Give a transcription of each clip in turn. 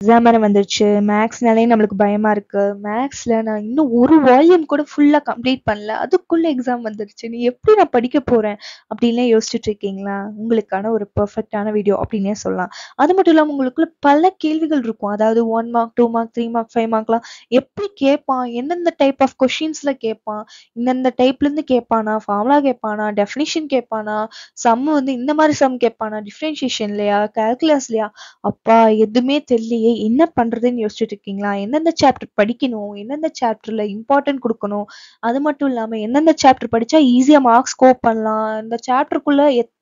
Exam வேற வந்துருச்சு. மேக்ஸ்னாலே நம்மளுக்கு பயமா இருக்கு. மேக்ஸ்ல நான் இன்னும் ஒரு வால்யூம் கூட ஃபுல்லா கம்ப்ளீட் பண்ணல. அதுக்குள்ள எக்ஸாம் வந்துருச்சு. நீ எப்படி நான் படிக்க போறேன்? அப்படின்லாம் யோசிச்சுட்டு இருக்கீங்களா? உங்களுக்கான ஒரு பெர்ஃபெக்ட்டான வீடியோ அப்படின்னே சொல்லலாம். அது மட்டும் இல்லாம உங்களுக்குள்ள பல கேள்விகள் இருக்கும். அதாவது 1 மார்க், 2 மார்க், 3 மார்க், 5 மார்க்லாம் எப்படி கேட்பான்? எந்தெந்த டைப் ஆஃப் கொஸ்டின்ஸ்ல கேட்பான்? இந்தந்த டைப்லேருந்து கேட்பானா? ஃபார்முலா கேட்பானா? டெஃபினிஷன் கேட்பானா? சம் வந்து இந்த மாரி சம் கேட்பானா? டிஃபரன்ஷியேஷன்லயா? கால்குலஸ்லயா? அப்பா எதுவுமே தெரியலையே என்ன பண்றதுன்னு யோசிச்சுட்டு இருக்கீங்களா? எந்தெந்த சாப்டர் படிக்கணும்? எந்தெந்த சாப்டர்ல இம்பார்ட்டன்ட் குடுக்கணும்? அது மட்டும் இல்லாம எந்தெந்த சாப்டர் படிச்சா ஈஸியா மார்க் ஸ்கோர் பண்ணலாம்? இந்த சாப்டருக்குள்ள எத்தன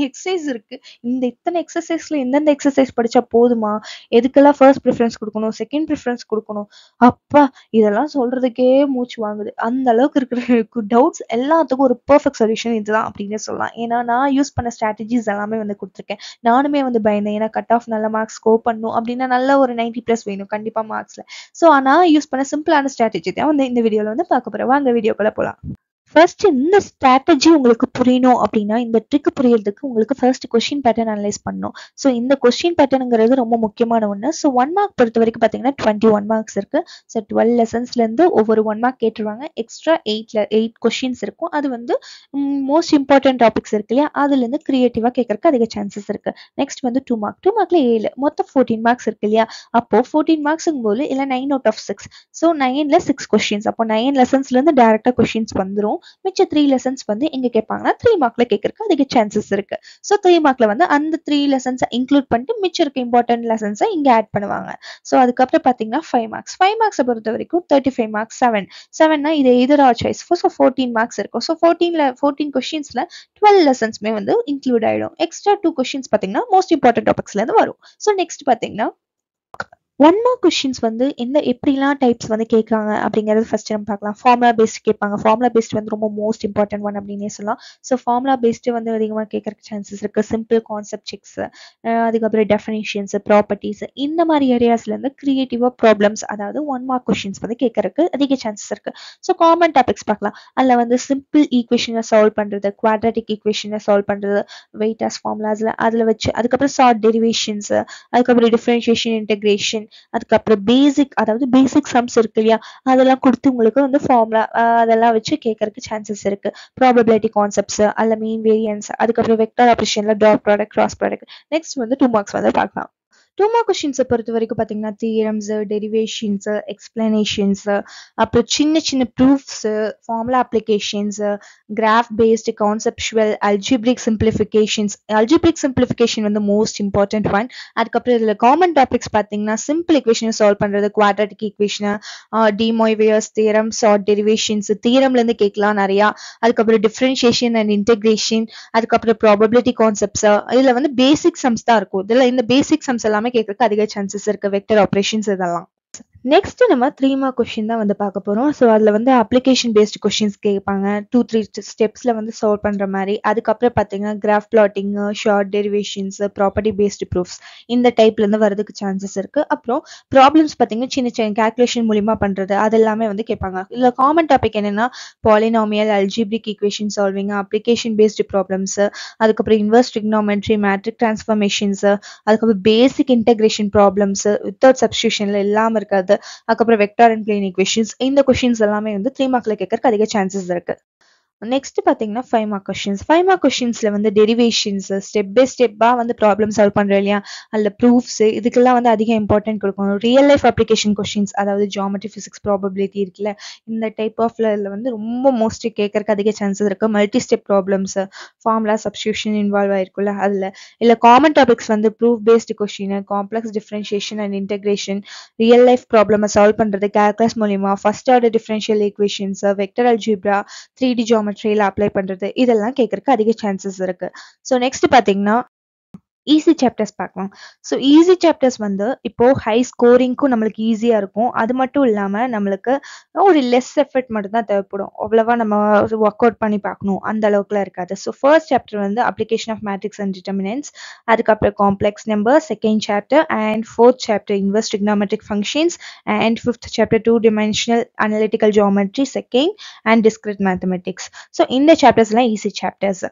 எக்ஸர்சைஸ் இருக்கு? இந்த இத்தன எக்ஸர்சைஸ்ல எந்தெந்த எக்ஸர்சைஸ் படிச்சா போதுமா? எதுக்கெல்லாம் ஃபர்ஸ்ட் பிரிஃபரன்ஸ் குடுக்கணும்? செகண்ட் பிரிஃபரன்ஸ் குடுக்கணும்? அப்பா! இதெல்லாம் சொல்றதுக்கே மூச்சு வாங்குது. அந்த அளவுக்கு இருக்கிற டவுட்ஸ் எல்லாத்துக்கும் ஒரு பெர்ஃபெக்ட் சொல்யூஷன் இதுதான் அப்டின்னே சொல்லலாம். ஏன்னா நான் யூஸ் பண்ண ஸ்ட்ராட்டஜிஸ் எல்லாமே வந்து குடுத்துருக்கேன். நானுமே வந்து பயந்தேன். ஏன்னா கட் ஆஃப் நல்ல மார்க்ஸ் ஸ்கோர் பண்ணணும் அப்படின்னா நல்ல ஒரு 90+ வேணும் கண்டிப்பா மார்க்ஸ்ல. ஸோ நான் யூஸ் பண்ண சிம்பிளான ஸ்ட்ராட்டஜி தான் வந்து இந்த வீடியோல வந்து பார்க்க போறேன். வாங்க வீடியோக்குள்ள போலாம். ஃபர்ஸ்ட் இந்த ஸ்ட்ராட்டஜி உங்களுக்கு புரியணும் அப்படின்னா, இந்த ட்ரிக் புரியறதுக்கு உங்களுக்கு ஃபர்ஸ்ட் கொஸ்டின் பேட்டர்ன் அனலைஸ் பண்ணணும். ஸோ இந்த கொஸ்டின் பேட்டர்ன்ங்கிறது ரொம்ப முக்கியமான ஒண்ணு. ஸோ 1 மார்க் பொறுத்த வரைக்கும் பார்த்தீங்கன்னா 21 மார்க்ஸ் இருக்கு. ஸோ 12 லெசன்ஸ்லேருந்து ஒவ்வொரு 1 மார்க் கேட்டுருவாங்க. எக்ஸ்ட்ரா 8 கொஸ்டின்ஸ் இருக்கும். அது வந்து மோஸ்ட் இம்பார்ட்டன்ட் டாபிக்ஸ் இருக்கு இல்லையா? அதுலேருந்து கிரியேட்டிவா கேட்கறக்கு அதிக சான்சஸ் இருக்கு. நெக்ஸ்ட் வந்து 2 மார்க். 2 மார்க்ல 7 மொத்தம் 14 மார்க்ஸ் இருக்கு இல்லையா? அப்போ 14 மார்க்ஸுங்கும்போது இல்ல 9 அவுட் ஆஃப் 6. ஸோ 9ல 6 கொஸ்டின்ஸ். அப்போ 9 லெசன்ஸ்லேருந்து டைரக்டா கொஸ்டின்ஸ் வந்துரும். மிச்ச 3 லெசன்ஸ் வந்து எங்க கேட்பாங்கன்னா 3 மார்க்ல கேட்கறக்கு அதிக சான்சஸ் இருக்கு. ஸோ 3 மார்க்ல வந்து அந்த 3 லெசன்ஸை இன்க்ளூட் பண்ணிட்டு மிச்சம் இருக்க இம்பார்ட்டன்ட் லெசன்ஸை இங்க ஆட் பண்ணுவாங்க. ஸோ அதுக்கப்புறம் பார்த்தீங்கன்னா 5 மார்க்ஸ். 5 மார்க்ஸை பொறுத்த வரைக்கும் 35 மார்க்ஸ் 7. 7னா இது either or choice. So 14 marks இருக்கும். ஸோ 14 கொஸ்டின்ஸ்ல 12 லெசன்ஸ்மே வந்து இன்க்ளூட் ஆயிடும். எக்ஸ்ட்ரா 2 கொஸ்டின்ஸ் பார்த்தீங்கன்னா மோஸ்ட் இம்பார்ட்டன்ட் டாபிக்ஸ்ல இருந்து வரும். ஸோ நெக்ஸ்ட் பார்த்தீங்கன்னா 1 மார்க் கொஸ்டின்ஸ் வந்து எப்படிலாம் டைப்ஸ் வந்து கேட்குறாங்க அப்படிங்கிறது ஃபர்ஸ்ட் நம்ம பார்க்கலாம். ஃபார்முலா பேஸ்ட் கேட்பாங்க. ஃபார்முலா பேஸ்ட் வந்து ரொம்ப மோஸ்ட் இம்பார்ட்டன்ட் ஒன் அப்படின்னே சொல்லலாம். ஸோ ஃபார்முலா பேஸ்டு வந்து அதிகமாக கேட்கறக்கு சான்சஸ் இருக்கு. சிம்பிள் கான்செப்ட் செக்ஸ், அதுக்கப்புறம் டெஃபினிஷன்ஸ், ப்ராப்பர்ட்டிஸ் இந்த மாதிரி ஏரியாஸ்லேருந்து கிரியேட்டிவாக ப்ராப்ளம்ஸ் அதாவது 1 மார்க் கொஸ்டின்ஸ் வந்து கேட்கறக்கு அதிக சான்சஸ் இருக்கு. ஸோ காமன் டாபிக்ஸ் பார்க்கலாம். அதில் வந்து சிம்பிள் ஈக்குவேஷனை சால்வ் பண்ணுறது, குவாட்ராட்டிக் ஈக்குவேஷனை சால்வ் பண்ணுறது, வெயிட்டாஸ் ஃபார்முலாஸில் அதில் வச்சு அதுக்கப்புறம் ஷார்ட் டெரிவேஷன்ஸ், அதுக்கப்புறம் டிஃபரன்ஷியேஷன் இன்டெகிரேஷன், அதுக்கப்புறம் பேசிக் சம்ஸ் இருக்கு இல்லையா? அதெல்லாம் குடுத்து உங்களுக்கு வந்து ஃபார்முலா அதெல்லாம் வச்சு கேட்கறக்கு சான்சஸ் இருக்கு. ப்ராபபிலிட்டி கான்செப்ட்ஸ், அல்ல மீன் வேரியன்ஸ், அதுக்கப்புறம் வெக்டார் ஆப்பரேஷன்ல dot product, cross product. Next வந்து 2 மார்க்ஸ் வந்து பார்க்கலாம். 2 மார்க் கொஸ்டின்ஸை பொறுத்த வரைக்கும் பார்த்தீங்கன்னா தியரம்ஸ், டெரிவேஷன்ஸ், எக்ஸ்பிளனேஷன்ஸ், அப்புறம் சின்ன சின்ன proofs, formula applications, graph based conceptual, algebraic simplifications. Algebraic simplification வந்து மோஸ்ட் இம்பார்ட்டன்ட் ஒன். அதுக்கப்புறம் இதில் காமன் டாபிக்ஸ் பார்த்தீங்கன்னா சிம்பிள் ஈக்குவேஷனை சால்வ் பண்ணுறது, குவாட்ராட்டிக் ஈக்குவேஷனை, டி மோய்வியர்ஸ் தியரம், ஷார்ட் டெரிவேஷன்ஸ் தியரம்லேருந்து கேட்கலாம் நிறையா. அதுக்கப்புறம் டிஃபரன்ஷியேஷன் அண்ட் இன்டெகிரேஷன், அதுக்கப்புறம் ப்ராபபிலிட்டி கான்செப்ட்ஸ். இதில் வந்து பேசிக் சம்ஸ் தான் இருக்கும். இதில் இந்த பேசிக் சம்ஸ் எல்லாமே கேட்கறதுக்கு அதிக சான்சஸ் இருக்கு. வெக்டர் ஆப்ரேஷன்ஸ் இதெல்லாம். நெக்ஸ்ட் நம்ம 3 மார்க் கொஸ்டின் தான் வந்து பார்க்க போறோம். ஸோ அதில் வந்து அப்ளிகேஷன் பேஸ்டு கொஸ்டின்ஸ் கேட்பாங்க. 2-3 ஸ்டெப்ஸ்ல வந்து சால்வ் பண்ற மாதிரி. அதுக்கப்புறம் பார்த்தீங்கன்னா graph blotting, short derivations, property based proofs இந்த டைப்ல இருந்து வரதுக்கு சான்சஸ் இருக்கு. அப்புறம் ப்ராப்ளம்ஸ் பார்த்தீங்கன்னா சின்ன சின்ன கால்குலேஷன் மூலியமா பண்றது அது எல்லாமே வந்து கேட்பாங்க. இதுல காமன் டாபிக் என்னன்னா polynomial, algebraic equation solving, application based problems, அதுக்கப்புறம் இன்வர்ஸ் ட்ரிக்னாமெட்ரி, மேட்ரிக் டிரான்ஸ்ஃபர்மேஷன்ஸ், அதுக்கப்புறம் பேசிக் இன்டெகிரேஷன் ப்ராப்ளம்ஸ் வித்தவுட் சப்ஸ்டியூஷன்ல இல்லாம இருக்காது. அதுக்கப்புறம் வெக்டார் அண்ட் பிளேன் ஈக்குவேஷன்ஸ் இந்த கொஸ்டின்ஸ் எல்லாமே வந்து 3 மார்க்ல கேட்கறதுக்கு அதிக சான்சஸ் இருக்கு. நெக்ஸ்ட் பார்த்தீங்கன்னா 5 மார்க் கொஸ்டின்ஸ். 5 மார்க் கொஸ்டின்ஸ்ல வந்து டெரிவேஷன்ஸ் ஸ்டெப் பை ஸ்டெப்பா வந்து ப்ராப்ளம் சால்வ் பண்றோம் இல்லையா? அதில் ப்ரூஃப்ஸ் இதுக்கெல்லாம் வந்து அதிக இம்பார்ட்டன்ட் கொடுக்கணும். ரியல் லைஃப் அப்ளிகேஷன் கொஸ்டின்ஸ் அதாவது ஜியாமெட்ரி, பிசிக்ஸ், ப்ராபபிலிட்டி இருக்குல்ல இந்த டைப் ஆஃப்ல வந்து ரொம்ப மோஸ்ட்லி கேட்கறதுக்கு அதிக சான்சஸ் இருக்கு. Multi step problems, formula substitution involve ஆயிருக்குல்ல அதில். இல்லை காமன் டாபிக்ஸ் வந்து proof based question, complex differentiation and integration, real life ப்ராப்ளமை சால்வ் பண்றது, கால்குலஸ் மூலியமா first order differential equations, vector algebra, 3D ஜியோமெட்ரியில அப்ளை பண்றது இதெல்லாம் கேட்கறதுக்கு அதிக சான்சஸ் இருக்கு. ஸோ நெக்ஸ்ட் பார்த்தீங்கன்னா ஈஸி சாப்டர்ஸ் பார்க்கலாம். ஸோ ஈஸி சாப்டர்ஸ் வந்து இப்போ ஹை ஸ்கோரிங்க்கும் நம்மளுக்கு ஈஸியாக இருக்கும். அது மட்டும் இல்லாமல் நம்மளுக்கு ஒரு லெஸ் எஃபர்ட் மட்டும் தான் தேவைப்படும். அவ்வளவா நம்ம ஒர்க் அவுட் பண்ணி பார்க்கணும் அந்த அளவுக்குலாம் இருக்காது. ஸோ ஃபர்ஸ்ட் சாப்டர் வந்து application of matrix and determinants, அதுக்கப்புறம் complex number second chapter, and fourth chapter inverse trigonometric functions, and fifth chapter 2 dimensional analytical geometry second, and discrete mathematics. So இந்த சாப்டர்ஸ்லாம் easy chapters.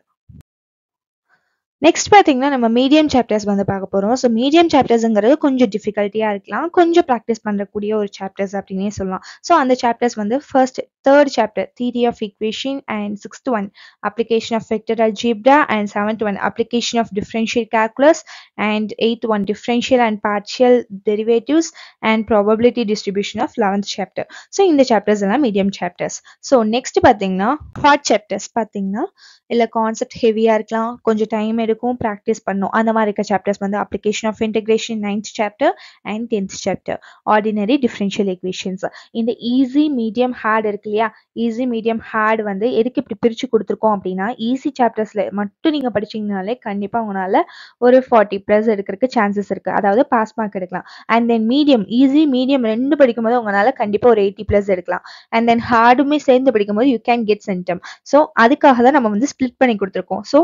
Next பார்த்தீங்கன்னா நம்ம medium chapters வந்து பார்க்க போகிறோம். So medium சாப்டர்ஸுங்கிறது கொஞ்சம் டிஃபிகல்ட்டியாக இருக்கலாம், கொஞ்சம் ப்ராக்டிஸ் பண்ணக்கூடிய ஒரு சாப்டர்ஸ் அப்படின்னே சொல்லலாம். ஸோ அந்த சாப்டர்ஸ் வந்து first third chapter theory of equation and sixth one application of vector algebra and seventh one application of differential calculus and eighth one differential and partial derivatives and probability distribution of 11th chapter. So இந்த chapters எல்லாம் medium chapters. So next பார்த்தீங்கன்னா hard chapters பார்த்தீங்கன்னா இல்லை concept ஹெவியாக இருக்கலாம், கொஞ்சம் time எடுக்கும், practice பண்ணும், அந்த மாதிரி இருக்க சாப்டர்ஸ் வந்து application of integration 9th chapter and 10th chapter, ordinary differential equations. இந்த ஈஸி மீடியம் ஹார்ட் இருக்கு இல்லையா, ஈஸி மீடியம் ஹார்ட் வந்து எதுக்கு இப்படி பிரித்து கொடுத்துருக்கோம் அப்படின்னா ஈஸி சாப்டர்ஸில் மட்டும் நீங்கள் படிச்சிங்கனாலே கண்டிப்பாக உங்களால் ஒரு 40+ எடுக்கிறதுக்கு சான்சஸ் இருக்குது, அதாவது பாஸ் மார்க் எடுக்கலாம். And then medium easy medium ரெண்டு படிக்கும்போது உங்களால் கண்டிப்பாக ஒரு 80+ எடுக்கலாம். அண்ட் தென் ஹார்டுமே சேர்ந்து படிக்கும்போது you can get centum. So அதுக்காக தான் நம்ம வந்து ஸ்ப்ளிட் பண்ணி கொடுத்துருக்கோம். ஸோ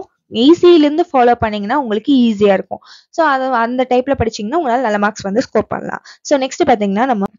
ஈஸியிலேருந்து ஃபாலோ பண்ணிங்கன்னா உங்களுக்கு ஈஸியாக இருக்கும். ஸோ அதை அந்த டைப்பில் படிச்சிங்கன்னா உங்களால் நல்ல மார்க்ஸ் வந்து ஸ்கோர் பண்ணலாம். ஸோ நெக்ஸ்ட் பார்த்தீங்கன்னா நம்ம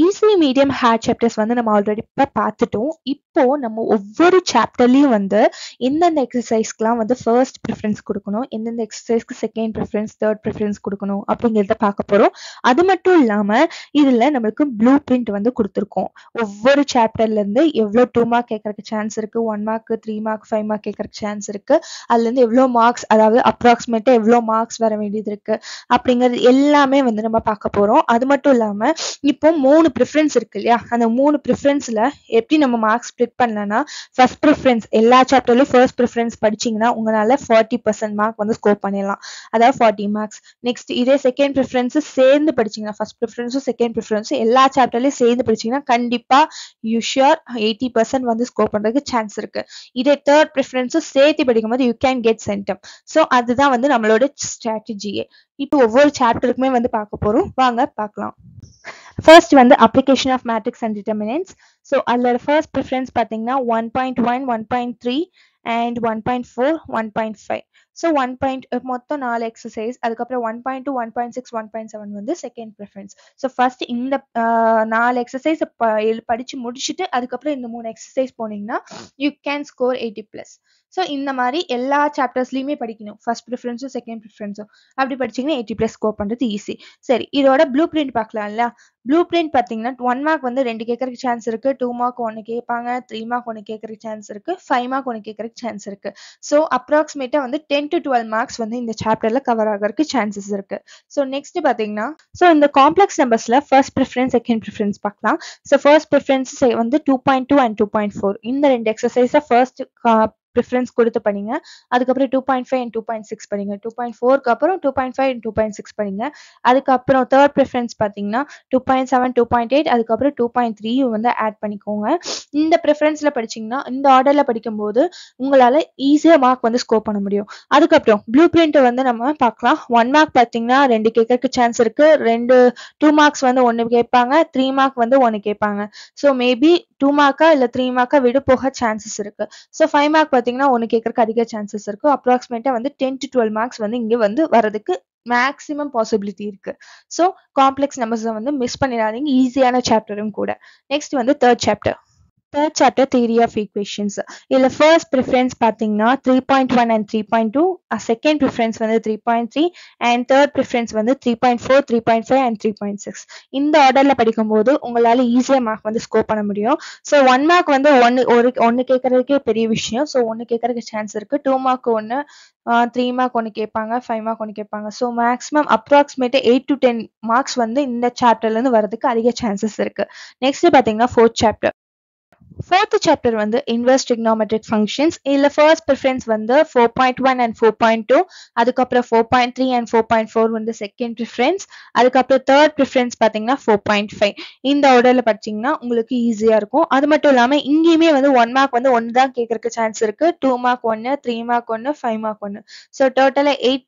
ஈஸி மீடியம் ஹார்ட் சாப்டர்ஸ் வந்து நம்ம ஆல்ரெடி இப்போ பார்த்துட்டோம். இப்போ நம்ம ஒவ்வொரு சாப்டர்லையும் வந்து எந்தெந்த எக்ஸசைஸ்க்குலாம் வந்து ஃபர்ஸ்ட் ப்ரிஃபரன்ஸ் கொடுக்கணும், எந்தெந்த எக்ஸசைஸ்க்கு செகண்ட் ப்ரிஃபரன்ஸ் தேர்ட் ப்ரிஃபரன்ஸ் கொடுக்கணும் அப்படிங்கிறத பார்க்க போகிறோம். அது மட்டும் இல்லாமல் இதில் நம்மளுக்கு ப்ளூ பிரிண்ட் வந்து கொடுத்துருக்கோம். ஒவ்வொரு சாப்டர்லேருந்து எவ்வளோ 2 மார்க் கேட்கறதுக்கு சான்ஸ் இருக்குது, 1 மார்க் 3 மார்க் 5 மார்க் கேட்கறதுக்கு சான்ஸ் இருக்குது, அதுலேருந்து எவ்வளோ மார்க்ஸ் அதாவது அப்ராக்சிமேட்டாக எவ்வளோ மார்க்ஸ் வர வேண்டியது இருக்குது அப்படிங்கிறது எல்லாமே வந்து நம்ம பார்க்க போகிறோம். அது மட்டும் இல்லாமல் இப்போ 3 ப்ரிஃபரன்ஸ் இருக்கு இல்லையா, அந்த 3 ப்ரிஃபரன்ஸ்ல எப்படி நம்ம மார்க்ஸ் ஸ்ப்ளிட் பண்ணலாம்னா ஃபர்ஸ்ட் ப்ரிஃபரன்ஸ் எல்லா சாப்டர்லயும் ஃபர்ஸ்ட் ப்ரிஃபரன்ஸ் படிச்சீங்கன்னா உங்களால 40% மார்க் வந்து ஸ்கோர் பண்ணிடலாம், அதாவது 40 மார்க்ஸ். நெக்ஸ்ட் இதே செகண்ட் ப்ரிஃபரன்ஸ் சேர்ந்து படிச்சீங்கன்னா ஃபர்ஸ்ட் ப்ரிஃபரன்ஸும் செகண்ட் ப்ரிஃபரன்ஸும் எல்லா சாப்டர்லயும் சேர்ந்து படிச்சீங்கன்னா கண்டிப்பா யூ ஷுர் 80% வந்து ஸ்கோர் பண்றதுக்கு சான்ஸ் இருக்கு. இதே தேர்ட் ப்ரிஃபரன்ஸும் சேர்த்து படிக்கும்போது you can get centum. So அதுதான் வந்து நம்மளோட ஸ்ட்ராட்டஜியே. இப்போ ஒவ்வொரு சாப்டருக்குமே வந்து பார்க்க போறோம், வாங்க பார்க்கலாம். ஃபர்ஸ்ட் வந்து application of matrix and determinants. So அதோட ஃபர்ஸ்ட் ப்ரிஃபரன்ஸ் பார்த்தீங்கன்னா 1.1 1.3 அண்ட் 1.4 1.5. ஸோ மொத்தம் 4 எக்ஸசைஸ், அதுக்கப்புறம் 1.2 1.6 1.7 வந்து செகண்ட் ப்ரிஃபரன்ஸ். ஸோ ஃபர்ஸ்ட் இந்த 4 எக்ஸசைஸ் படிச்சு முடிச்சுட்டு அதுக்கப்புறம் இந்த 3 எக்ஸசைஸ் போனீங்கன்னா யூ கேன் ஸ்கோர் 80+. ஸோ இந்த மாதிரி எல்லா சாப்டர்ஸ்லையுமே படிக்கணும், ஃபர்ஸ்ட் ப்ரிஃபரன்ஸும் செகண்ட் ப்ரிஃபரன்ஸும். அப்படி படிச்சிங்கன்னா 80+ ஸ்கோர் பண்ணுறது ஈஸி. சரி, இதோட ப்ளூ பிரிண்ட் பார்க்கலாம்ல. ப்ளூ பிரிண்ட் பார்த்தீங்கன்னா 1 மார்க் வந்து 2 கேட்கறதுக்கு சான்ஸ் இருக்குது, 2 மார்க் 1 கேட்பாங்க, 3 மார்க் 1 கேட்கறதுக்கு சான்ஸ் இருக்குது, 5 மார்க் 1 கேட்கறதுக்கு சான்ஸ் இருக்குது. ஸோ அப்ராக்சிமேட்டாக வந்து 10 to 12 மார்க்ஸ் வந்து இந்த சாப்டரில் கவர் ஆகிறதுக்கு சான்சஸ் இருக்குது. ஸோ நெக்ஸ்ட் பார்த்தீங்கன்னா இந்த காம்ப்ளெக்ஸ் நம்பர்ஸில் ஃபர்ஸ்ட் ப்ரிஃபரன்ஸ் செகண்ட் ப்ரிஃபரன்ஸ் பார்க்கலாம். ஸோ ஃபர்ஸ்ட் ப்ரிஃபரன்ஸ் வந்து 2.2 and 2.4. இந்த 2 எக்ஸசைஸை ஃபர்ஸ்ட் ப்ரிஃபரன்ஸ் கொடுத்து படிங்க. அதுக்கப்புறம் 2.5 and 2.6 படிங்க. 2.4க்கு அப்புறம் 2.5 and 2.6 படிங்க. அதுக்கப்புறம் தேர்ட் ப்ரிஃபரன்ஸ் பார்த்தீங்கன்னா 2.7 2.8 அதுக்கப்புறம் 2.3 வந்து ஆட் பண்ணிக்கோங்க. இந்த ப்ரிஃபரன்ஸில் படிச்சிங்கன்னா இந்த ஆர்டரில் படிக்கும்போது உங்களால் ஈஸியாக மார்க் வந்து ஸ்கோர் பண்ண முடியும். அதுக்கப்புறம் ப்ளூ பிரிண்ட்டை வந்து நம்ம பார்க்கலாம். 1 மார்க் பார்த்தீங்கன்னா 2 கேட்கறதுக்கு சான்ஸ் இருக்குது, 2 மார்க்ஸ் வந்து 1 கேட்பாங்க, 3 மார்க் வந்து 1 கேட்பாங்க. ஸோ மேபி 2 மார்க்கா இல்லை 3 மார்க்கா விடு போக சான்சஸ் இருக்கு. ஸோ 5 மார்க் பார்த்தீங்கன்னா 1 கேட்கறதுக்கு அதிக சான்சஸ் இருக்கு. அப்ராக்சிமேட்டா வந்து 10 to 12 மார்க்ஸ் வந்து இங்கே வந்து வரதுக்கு மேக்ஸிமம் பாசிபிலிட்டி இருக்கு. ஸோ காம்ப்ளெக்ஸ் நம்பர்ஸை வந்து மிஸ் பண்ணிடாதீங்க, ஈஸியான சாப்டரும் கூட. நெக்ஸ்ட் வந்து third chapter theory of equations. இதுல ஃபர்ஸ்ட் ப்ரிஃபரன்ஸ் பார்த்தீங்கன்னா 3.1 and 3.2, செகண்ட் ப்ரிஃபரன்ஸ் வந்து 3.3 அண்ட் தேர்ட் ப்ரிஃபரன்ஸ் வந்து 3.4 3.5 and 3.6. இந்த ஆர்டர்ல படிக்கும்போது உங்களால ஈஸியாக மார்க் வந்து ஸ்கோர் பண்ண முடியும். ஸோ 1 மார்க் வந்து ஒன்று கேட்கறதுக்கே பெரிய விஷயம். ஸோ 1 கேட்கறதுக்கு சான்ஸ் இருக்கு, 2 மார்க் 1, 3 மார்க் 1 கேட்பாங்க, 5 மார்க் 1 கேட்பாங்க. ஸோ மேக்ஸிமம் அப்ராக்சிமேட்டாக 8 to 10 மார்க்ஸ் வந்து இந்த சாப்டர்லேருந்து வரதுக்கு அதிக சான்சஸ் இருக்கு. நெக்ஸ்ட் பார்த்தீங்கன்னா ஃபோர்த் சாப்டர் வந்து இன்வெர்ஸ் ட்ரிக்னாமெட்ரிக் ஃபங்க்ஷன்ஸ். இதுல ஃபர்ஸ்ட் ப்ரிஃபரன்ஸ் வந்து 4.1 and 4.2, அதுக்கப்புறம் 4.3 and 4.4 வந்து செகண்ட் ப்ரிஃபரன்ஸ், அதுக்கப்புறம் தேர்ட் ப்ரிஃபரன்ஸ் பார்த்தீங்கன்னா 4.5. இந்த ஆர்டர்ல படிச்சீங்கன்னா உங்களுக்கு ஈஸியா இருக்கும். அது மட்டும் இல்லாம இங்கேயுமே வந்து 1 மார்க் வந்து 1 தான் கேட்கறதுக்கு சான்ஸ் இருக்கு, 2 மார்க் 1, 3 மார்க் 1, 5 மார்க் 1. ஸோ டோட்டலா 8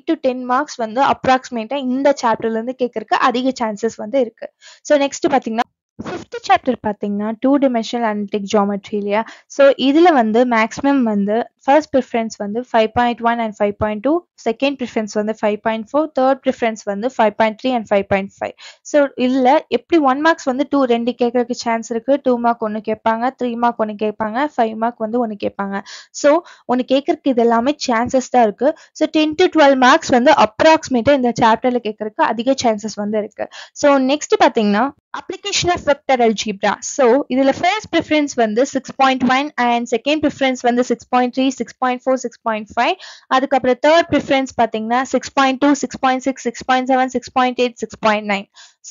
to 10 மார்க்ஸ் வந்து அப்ராக்சிமேட்டா இந்த சாப்டர்ல இருந்து கேட்கறதுக்கு அதிக சான்சஸ் வந்து இருக்கு. ஸோ நெக்ஸ்ட் பார்த்தீங்கன்னா ஃபிஃப்த் சாப்டர் பார்த்தீங்கன்னா 2 dimensional analytic geometry இல்லையா. ஸோ இதில் வந்து மேக்ஸிமம் வந்து ஃபர்ஸ்ட் ப்ரிஃபரன்ஸ் வந்து 5.1 அண்ட் 5.2, செகண்ட் ப்ரிஃபரன்ஸ் வந்து 5.4, தேர்ட் ப்ரிஃபரன்ஸ் வந்து 5.3 அண்ட் 5.5. ஸோ இதில் எப்படி 1 மார்க்ஸ் வந்து 2 கேட்கறதுக்கு சான்ஸ் இருக்குது. 2 மார்க் ஒன்று கேட்பாங்க, 3 மார்க் ஒன்று கேட்பாங்க, 5 மார்க் வந்து ஒன்று கேட்பாங்க. ஸோ ஒன்று கேட்கறதுக்கு இது எல்லாமே சான்சஸ் தான் இருக்குது. ஸோ 10 to 12 மார்க்ஸ் வந்து அப்ராக்சிமேட்டாக இந்த சாப்டரில் கேட்கறதுக்கு அதிக சான்சஸ் வந்து இருக்குது. ஸோ நெக்ஸ்ட் பார்த்தீங்கன்னா application of vector algebra. So இதுல first preference வந்து 6.1 and second preference வந்து 6.3, 6.4, 6.5. அதுக்கப்புறம் third preference பாத்தீங்கன்னா 6.2, 6.6, 6.7, 6.8, 6.9.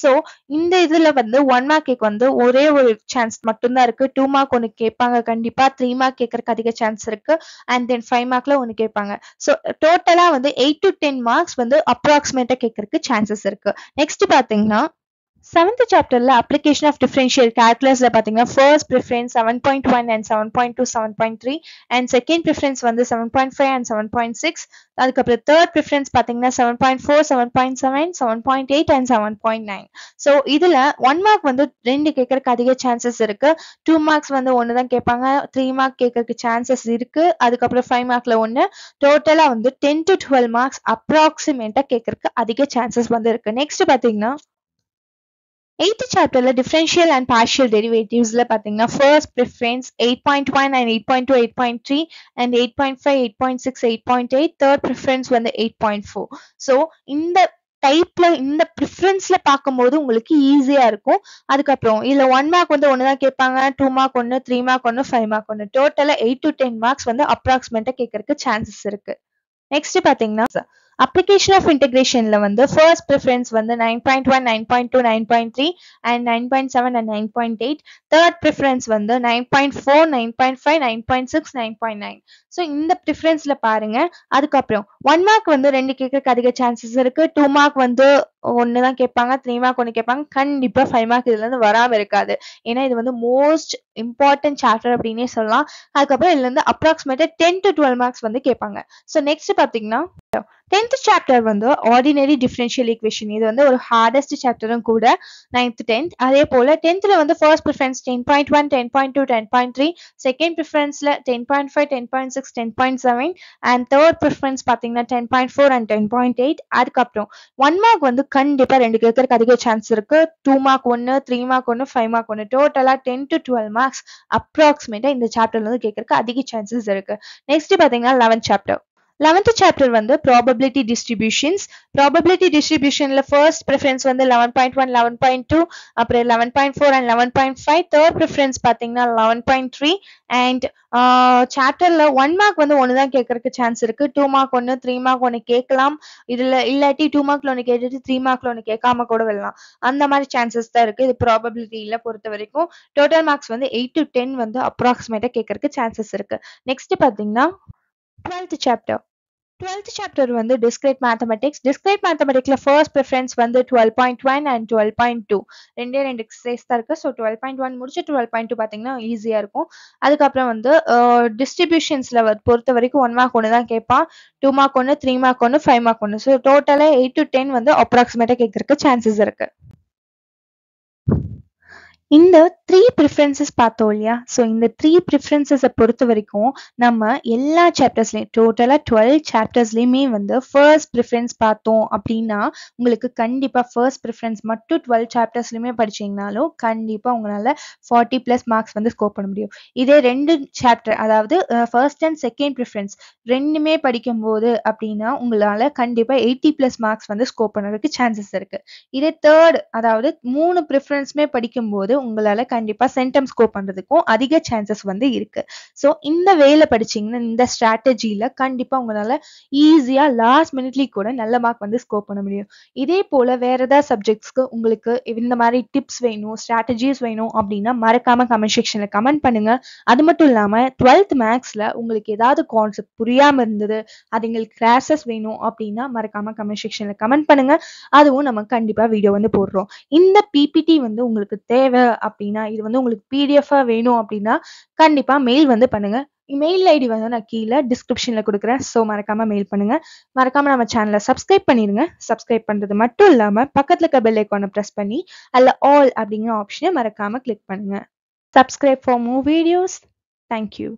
ஸோ இந்த இதுல வந்து 1 மார்க் கேக் வந்து ஒரே ஒரு சான்ஸ் மட்டும்தான் இருக்கு. 2 மார்க் ஒன்று கேட்பாங்க கண்டிப்பா, 3 மார்க் கேட்கறதுக்கு அதிக சான்ஸ் இருக்கு, அண்ட் தென் 5 மார்க்ல ஒன்று கேட்பாங்க. ஸோ டோட்டலா வந்து 8 to 10 மார்க்ஸ் வந்து அப்ராக்சிமேட்டா கேட்கறதுக்கு சான்சஸ் இருக்கு. நெக்ஸ்ட் பாத்தீங்கன்னா 7th சாப்டர்ல அப்ளிகேஷன் ஆஃப் டிஃபரன்ஷியல் கால்குலஸ்ல பாத்தீங்கன்னா first preference 7.1 and 7.2, 7.3 and second preference வந்து 7.5 and 7.6. அதுக்கப்புறம் தேர்ட் ப்ரிஃபரன்ஸ் பாத்தீங்கன்னா 7.4, 7.7, 7.8 and 7.9. ஸோ இதுல 1 மார்க் வந்து 2 கேட்கறதுக்கு அதிக சான்சஸ் இருக்கு. 2 மார்க்ஸ் வந்து ஒன்று தான் கேட்பாங்க, 3 மார்க் கேட்கறதுக்கு சான்சஸ் இருக்கு, அதுக்கப்புறம் 5 மார்க்ல ஒன்று. டோட்டலா வந்து 10 to 12 மார்க்ஸ் அப்ராக்சிமேட்டா கேட்கறதுக்கு அதிக சான்சஸ் வந்து இருக்கு. நெக்ஸ்ட் பாத்தீங்கன்னா 8th சாப்டர்ல டிஃபரன்ஷியல் அண்ட் பார்ஷியல் டெரிவேட்டிவ்ஸ்ல பாத்தீங்கன்னா first preference 8.1 and 8.2, 8.3 and 8.5, 8.6, 8.8. Third preference வந்து 8.4. ஸோ இந்த டைப்ல இந்த ப்ரிஃபரன்ஸ்ல பார்க்கும்போது உங்களுக்கு ஈஸியா இருக்கும். அதுக்கப்புறம் இதுல 1 மார்க் வந்து ஒன்று தான் கேட்பாங்க, 2 மார்க் ஒன்று, 3 மார்க் ஒன்று, 5 மார்க் ஒன்று. டோட்டலா 8 to 10 மார்க்ஸ் வந்து அப்ராக்சிமேட்டா கேட்கறதுக்கு சான்சஸ் இருக்கு. நெக்ஸ்ட் பாத்தீங்கன்னா அப்ளிகேஷன் ஆஃப் இன்டெகிரேஷன்ல வந்து ஃபர்ஸ்ட் ப்ரிஃபரன்ஸ் வந்து 9.1, 9.2, 9.3 அண்ட் 9.7 and 9.8. தேர்ட் ப்ரிஃபரன்ஸ் வந்து 9.4, 9.5, 9.6, 9.9. ஸோ இந்த ப்ரிஃபரன்ஸ்ல பாருங்க. அதுக்கப்புறம் 1 மார்க் வந்து 2 கேட்கறதுக்கு அதிக சான்சஸ் இருக்கு, 2 மார்க் வந்து ஒன்று தான் கேட்பாங்க, 3 மார்க் ஒன்று கேட்பாங்க, கண்டிப்பா 5 மார்க் இதுல இருந்து வராம இருக்காது. ஏன்னா இது வந்து மோஸ்ட் இம்பார்ட்டன்ட் சாப்டர் அப்படின்னே சொல்லலாம். அதுக்கப்புறம் இதுல இருந்து அப்ராக்சிமேட்டா 10 to 12 மார்க்ஸ் வந்து கேட்பாங்க. ஸோ நெக்ஸ்ட் பாத்தீங்கன்னா 10th சாப்டர் வந்து ஆர்டினரி டிஃபரன்ஷியல் ஈக்குவேஷன். இது வந்து ஒரு ஹார்டஸ்ட் சாப்டரும் கூட 9th 10th. அதே போல 10thல வந்து ஃபர்ஸ்ட் ப்ரிஃபரன்ஸ் 10.1, 10.2, 10.3, செகண்ட் ப்ரிஃபரன்ஸ்ல 10.5, 10.6, 10.7 அண்ட் தேர்ட் ப்ரிஃபரன்ஸ் பாத்தீங்கன்னா 10.4 and 10.8. அதுக்கப்புறம் 1 மார்க் வந்து கண்டிப்பா 2 கேட்கறதுக்கு அதிக சான்ஸ் இருக்கு, 2 மார்க் ஒன்று, 3 மார்க் ஒன்று, 5 மார்க் ஒன்று. டோட்டலா 10 to 12 மார்க்ஸ் அப்ராக்சிமேட்டா இந்த சாப்டர்ல இருந்து கேட்கறதுக்கு அதிக சான்சஸ் இருக்கு. நெக்ஸ்ட் பாத்தீங்கன்னா 11th சாப்டர். 11th சாப்டர் வந்து ப்ராபபிலிட்டி டிஸ்ட்ரிபியூஷன்ஸ். ப்ராபபிலிட்டி டிஸ்ட்ரிபியூஷன்ல ஃபர்ஸ்ட் ப்ரிஃபரன்ஸ் வந்து 11.1, 11.2, அப்புறம் 11.4 and 11.5. தேர்ட் ப்ரிஃபரன்ஸ் பாத்தீங்கன்னா 11.3 அண்ட் சாப்டர்ல 1 மார்க் வந்து ஒன்று தான் கேட்கறதுக்கு சான்ஸ் இருக்கு, 2 மார்க் ஒன்று, 3 மார்க் ஒன்று கேட்கலாம். இதுல இல்லாட்டி 2 மார்க்ல ஒன்று கேட்டுட்டு 3 மார்க்ல ஒன்று கேட்காம கூட வரலாம். அந்த மாதிரி சான்சஸ் தான் இருக்கு இது ப்ராபபிலிட்டியில பொறுத்த வரைக்கும். டோட்டல் மார்க்ஸ் வந்து 8 to 10 வந்து அப்ராக்சிமேட்டா கேட்கறதுக்கு சான்சஸ் இருக்கு. நெக்ஸ்ட் பாத்தீங்கன்னா 12th சாப்டர். 12th சாப்டர் வந்து டிஸ்கிரேட் மேத்தமெட்டிக்ஸ். டிஸ்கிரேட் மேத்தமெட்டிக்ல ஃபர்ஸ்ட் ப்ரிஃபரன்ஸ் வந்து 12.1 and 12.2. ரெண்டே எக்ஸசைஸ் தான் இருக்கு. ஸோ 12.1 முடிச்சு 12.2 பார்த்தீங்கன்னா ஈஸியா இருக்கும். அதுக்கப்புறம் வந்து டிஸ்ட்ரிபியூஷன்ஸ்ல பொறுத்த வரைக்கும் 1 மார்க் ஒன்று தான் கேட்பான், 2 மார்க் ஒன்று, 3 மார்க் ஒன்று, 5 மார்க் ஒன்று. ஸோ டோட்டலா 8 to 10 வந்து அப்ராக்சிமேட்டா கேட்கறதுக்கு சான்சஸ் இருக்கு. இந்த 3 ப்ரிஃபரன்சஸ் பார்த்தோம் இல்லையா? ஸோ இந்த 3 ப்ரிஃபரன்சஸை பொறுத்த வரைக்கும் நம்ம எல்லா சாப்டர்ஸ்லையும் டோட்டலாக 12 சாப்டர்ஸ்லையுமே வந்து ஃபர்ஸ்ட் ப்ரிஃபரன்ஸ் பார்த்தோம் அப்படின்னா உங்களுக்கு கண்டிப்பாக ஃபர்ஸ்ட் ப்ரிஃபரன்ஸ் மட்டும் 12 சாப்டர்ஸ்லையுமே படிச்சீங்கனாலும் கண்டிப்பாக உங்களால் 40+ மார்க்ஸ் வந்து ஸ்கோர் பண்ண முடியும். இதே 2 சாப்டர் அதாவது ஃபர்ஸ்ட் அண்ட் செகண்ட் ப்ரிஃபரன்ஸ் ரெண்டுமே படிக்கும்போது அப்படின்னா உங்களால் கண்டிப்பாக 80+ மார்க்ஸ் வந்து ஸ்கோர் பண்ணுறதுக்கு சான்சஸ் இருக்குது. இதே தேர்ட் அதாவது 3 ப்ரிஃபரன்ஸுமே படிக்கும்போது உங்களால கண்டிப்பா சென்டம் ஸ்கோர் பண்றதுக்கும் அதிக சான்சஸ் வந்து இருக்கு. ஸோ இந்த வேலை படிச்சீங்கன்னா இந்த ஸ்ட்ராட்டஜியில கண்டிப்பா உங்களால ஈஸியா லாஸ்ட் மினிட்லி கூட நல்ல மார்க் வந்து ஸ்கோர் பண்ண முடியும். இதே போல வேற ஏதாவது சப்ஜெக்ட்ஸ்க்கு உங்களுக்கு இந்த மாதிரி டிப்ஸ் வேணும், ஸ்ட்ராட்டஜிஸ் வேணும் அப்படின்னா மறக்காம கமெண்ட் செக்ஷன்ல கமெண்ட் பண்ணுங்க. அது மட்டும் இல்லாம 12th மேக்ஸ்ல உங்களுக்கு ஏதாவது கான்செப்ட் புரியாம இருந்தது, அது எங்களுக்கு கிளாஸஸ் வேணும் அப்படின்னா மறக்காம கமெண்ட் செக்ஷன்ல கமெண்ட் பண்ணுங்க. அதுவும் நம்ம கண்டிப்பா வீடியோ வந்து போடுறோம். இந்த பிபிடி வந்து உங்களுக்கு தேவை அப்படின்னா, இது வந்து உங்களுக்கு பிடிஎஃபா வேணும் அப்படின்னா கண்டிப்பா மெயில் வந்து பண்ணுங்க. மெயில் ஐடி வந்து நான் கீழே டிஸ்கிரிப்ஷன்ல கொடுக்குறேன். ஸோ மறக்காம மெயில் பண்ணுங்க. மறக்காம நம்ம சேனலை சப்ஸ்கிரைப் பண்ணிருங்க. சப்ஸ்கிரைப் பண்றது மட்டும் இல்லாம பக்கத்துல இருக்க பெல் ஐக்கானை பிரஸ் பண்ணி அதுல ஆல் அப்படிங்கிற ஆப்ஷனை மறக்காம கிளிக் பண்ணுங்க. Subscribe for more videos. Thank you.